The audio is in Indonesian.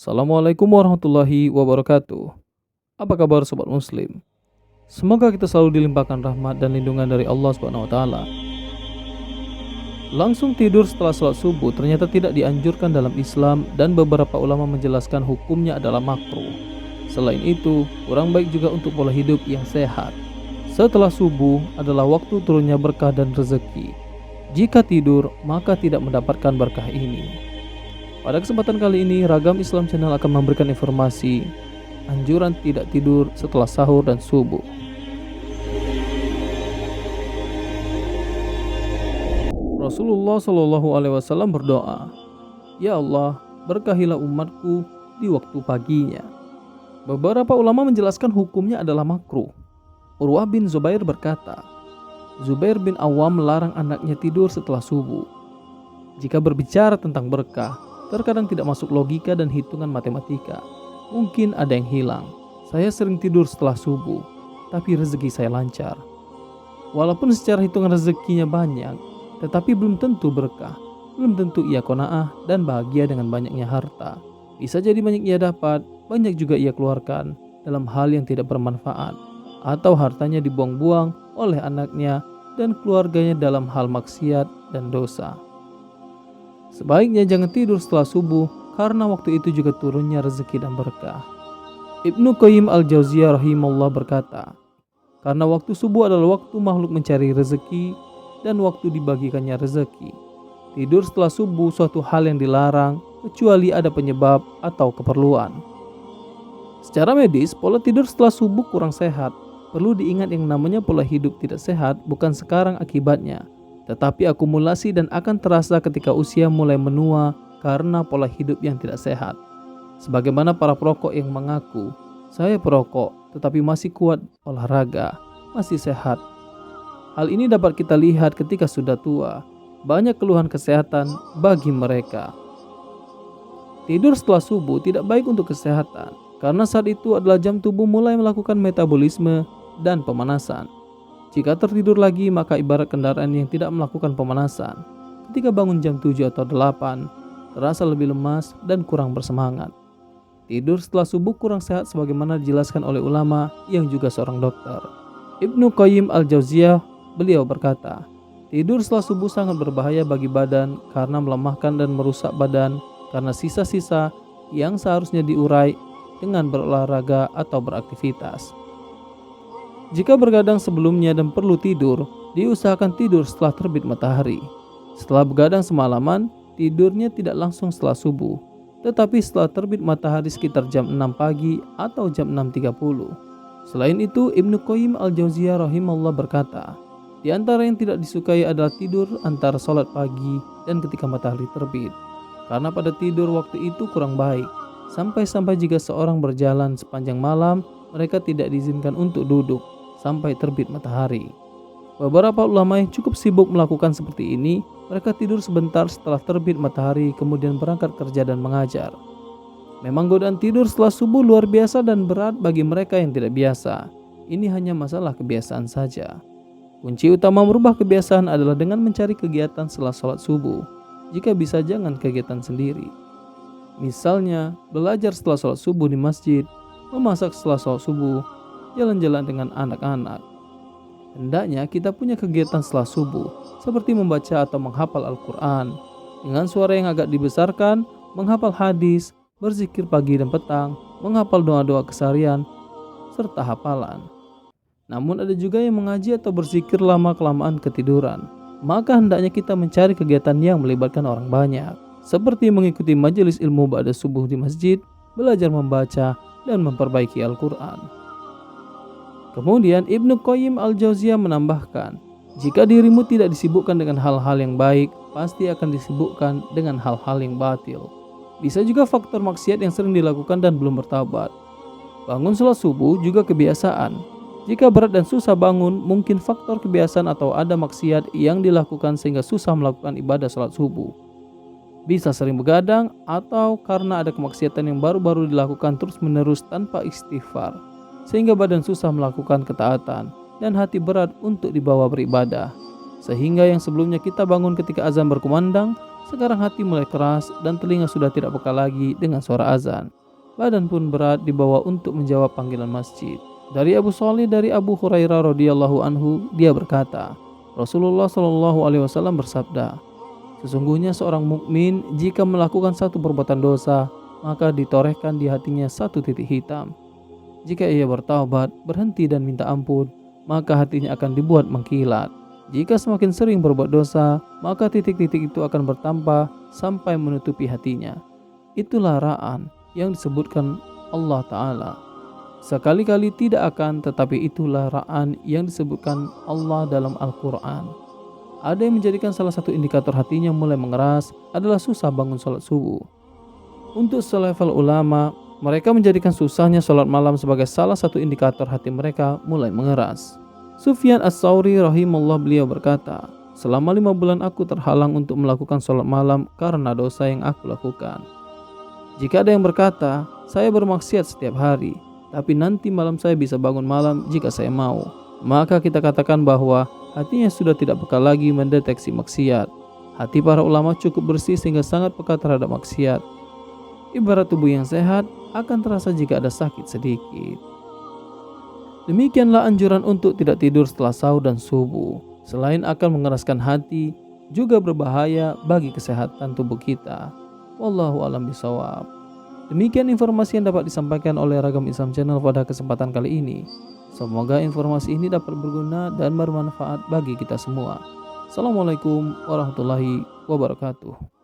Assalamualaikum warahmatullahi wabarakatuh. Apa kabar sobat muslim? Semoga kita selalu dilimpahkan rahmat dan lindungan dari Allah Subhanahu wa taala. Langsung tidur setelah sholat subuh ternyata tidak dianjurkan dalam Islam dan beberapa ulama menjelaskan hukumnya adalah makruh. Selain itu, kurang baik juga untuk pola hidup yang sehat. Setelah subuh adalah waktu turunnya berkah dan rezeki. Jika tidur, maka tidak mendapatkan berkah ini. Pada kesempatan kali ini, Ragam Islam Channel akan memberikan informasi anjuran tidak tidur setelah sahur dan subuh. Rasulullah Shallallahu Alaihi Wasallam berdoa, "Ya Allah, berkahilah umatku di waktu paginya." Beberapa ulama menjelaskan hukumnya adalah makruh. Urwah bin Zubair berkata, Zubair bin Awam melarang anaknya tidur setelah subuh. Jika berbicara tentang berkah, terkadang tidak masuk logika dan hitungan matematika. Mungkin ada yang hilang. Saya sering tidur setelah subuh, tapi rezeki saya lancar. Walaupun secara hitungan rezekinya banyak, tetapi belum tentu berkah. Belum tentu ia qanaah dan bahagia dengan banyaknya harta. Bisa jadi banyak ia dapat, banyak juga ia keluarkan dalam hal yang tidak bermanfaat, atau hartanya dibuang-buang oleh anaknya dan keluarganya dalam hal maksiat dan dosa. Sebaiknya jangan tidur setelah subuh karena waktu itu juga turunnya rezeki dan berkah. Ibnu Qayyim al-Jauziyah rahimahullah berkata, karena waktu subuh adalah waktu makhluk mencari rezeki dan waktu dibagikannya rezeki. Tidur setelah subuh suatu hal yang dilarang kecuali ada penyebab atau keperluan. Secara medis, pola tidur setelah subuh kurang sehat. Perlu diingat yang namanya pola hidup tidak sehat bukan sekarang akibatnya, tetapi akumulasi dan akan terasa ketika usia mulai menua karena pola hidup yang tidak sehat. Sebagaimana para perokok yang mengaku, saya perokok tetapi masih kuat olahraga, masih sehat. Hal ini dapat kita lihat ketika sudah tua, banyak keluhan kesehatan bagi mereka. Tidur setelah subuh tidak baik untuk kesehatan, karena saat itu adalah jam tubuh mulai melakukan metabolisme dan pemanasan. Jika tertidur lagi, maka ibarat kendaraan yang tidak melakukan pemanasan. Ketika bangun jam 7 atau 8, terasa lebih lemas dan kurang bersemangat. Tidur setelah subuh kurang sehat sebagaimana dijelaskan oleh ulama yang juga seorang dokter. Ibnu Qayyim al-Jauziyah, beliau berkata, tidur setelah subuh sangat berbahaya bagi badan karena melemahkan dan merusak badan karena sisa-sisa yang seharusnya diurai dengan berolahraga atau beraktivitas. Jika bergadang sebelumnya dan perlu tidur, diusahakan tidur setelah terbit matahari. Setelah begadang semalaman, tidurnya tidak langsung setelah subuh, tetapi setelah terbit matahari sekitar jam 6 pagi atau jam 6.30. Selain itu, Ibnu Qayyim al-Jauziyah rahimahullah berkata, di antara yang tidak disukai adalah tidur antara sholat pagi dan ketika matahari terbit. Karena pada tidur waktu itu kurang baik. Sampai-sampai jika seorang berjalan sepanjang malam, mereka tidak diizinkan untuk duduk sampai terbit matahari. Beberapa ulama yang cukup sibuk melakukan seperti ini, mereka tidur sebentar setelah terbit matahari kemudian berangkat kerja dan mengajar. Memang godaan tidur setelah subuh luar biasa dan berat bagi mereka yang tidak biasa. Ini hanya masalah kebiasaan saja. Kunci utama merubah kebiasaan adalah dengan mencari kegiatan setelah sholat subuh. Jika bisa, jangan kegiatan sendiri. Misalnya, belajar setelah sholat subuh di masjid, memasak setelah sholat subuh, jalan-jalan dengan anak-anak. Hendaknya kita punya kegiatan setelah subuh, seperti membaca atau menghafal Al-Quran, dengan suara yang agak dibesarkan, menghafal hadis, berzikir pagi dan petang, menghafal doa-doa keseharian, serta hafalan. Namun ada juga yang mengaji atau berzikir lama-kelamaan ketiduran. Maka hendaknya kita mencari kegiatan yang melibatkan orang banyak, seperti mengikuti majelis ilmu ba'da subuh di masjid, belajar membaca, dan memperbaiki Al-Quran. Kemudian Ibnu Qayyim al-Jauziyah menambahkan, jika dirimu tidak disibukkan dengan hal-hal yang baik, pasti akan disibukkan dengan hal-hal yang batil. Bisa juga faktor maksiat yang sering dilakukan dan belum bertaubat. Bangun sholat subuh juga kebiasaan. Jika berat dan susah bangun, mungkin faktor kebiasaan atau ada maksiat yang dilakukan sehingga susah melakukan ibadah sholat subuh. Bisa sering begadang atau karena ada kemaksiatan yang baru-baru dilakukan terus-menerus tanpa istighfar, sehingga badan susah melakukan ketaatan dan hati berat untuk dibawa beribadah. Sehingga yang sebelumnya kita bangun ketika azan berkumandang, Sekarang hati mulai keras dan telinga sudah tidak peka lagi dengan suara azan. Badan pun berat dibawa untuk menjawab panggilan masjid. Dari Abu Shalih dari Abu Hurairah radhiyallahu anhu, dia berkata, Rasulullah shallallahu alaihi wasallam bersabda, sesungguhnya seorang mukmin jika melakukan satu perbuatan dosa, maka ditorehkan di hatinya satu titik hitam. Jika ia bertaubat, berhenti dan minta ampun, maka hatinya akan dibuat mengkilat. Jika semakin sering berbuat dosa, maka titik-titik itu akan bertambah sampai menutupi hatinya. Itulah ra'an yang disebutkan Allah Ta'ala. Sekali-kali tidak akan, tetapi itulah ra'an yang disebutkan Allah dalam Al-Quran. Ada yang menjadikan salah satu indikator hatinya mulai mengeras adalah susah bangun sholat subuh. Untuk selevel ulama, mereka menjadikan susahnya sholat malam sebagai salah satu indikator hati mereka mulai mengeras. Sufyan Ats-Tsauri rahimahullah beliau berkata, selama 5 bulan aku terhalang untuk melakukan sholat malam karena dosa yang aku lakukan. Jika ada yang berkata, saya bermaksiat setiap hari, tapi nanti malam saya bisa bangun malam jika saya mau, maka kita katakan bahwa hatinya sudah tidak peka lagi mendeteksi maksiat. Hati para ulama cukup bersih sehingga sangat peka terhadap maksiat. Ibarat tubuh yang sehat akan terasa jika ada sakit sedikit. Demikianlah anjuran untuk tidak tidur setelah sahur dan subuh. Selain akan mengeraskan hati, juga berbahaya bagi kesehatan tubuh kita. Wallahu a'lam bishawab. Demikian informasi yang dapat disampaikan oleh Ragam Islam Channel pada kesempatan kali ini. Semoga informasi ini dapat berguna dan bermanfaat bagi kita semua. Assalamualaikum warahmatullahi wabarakatuh.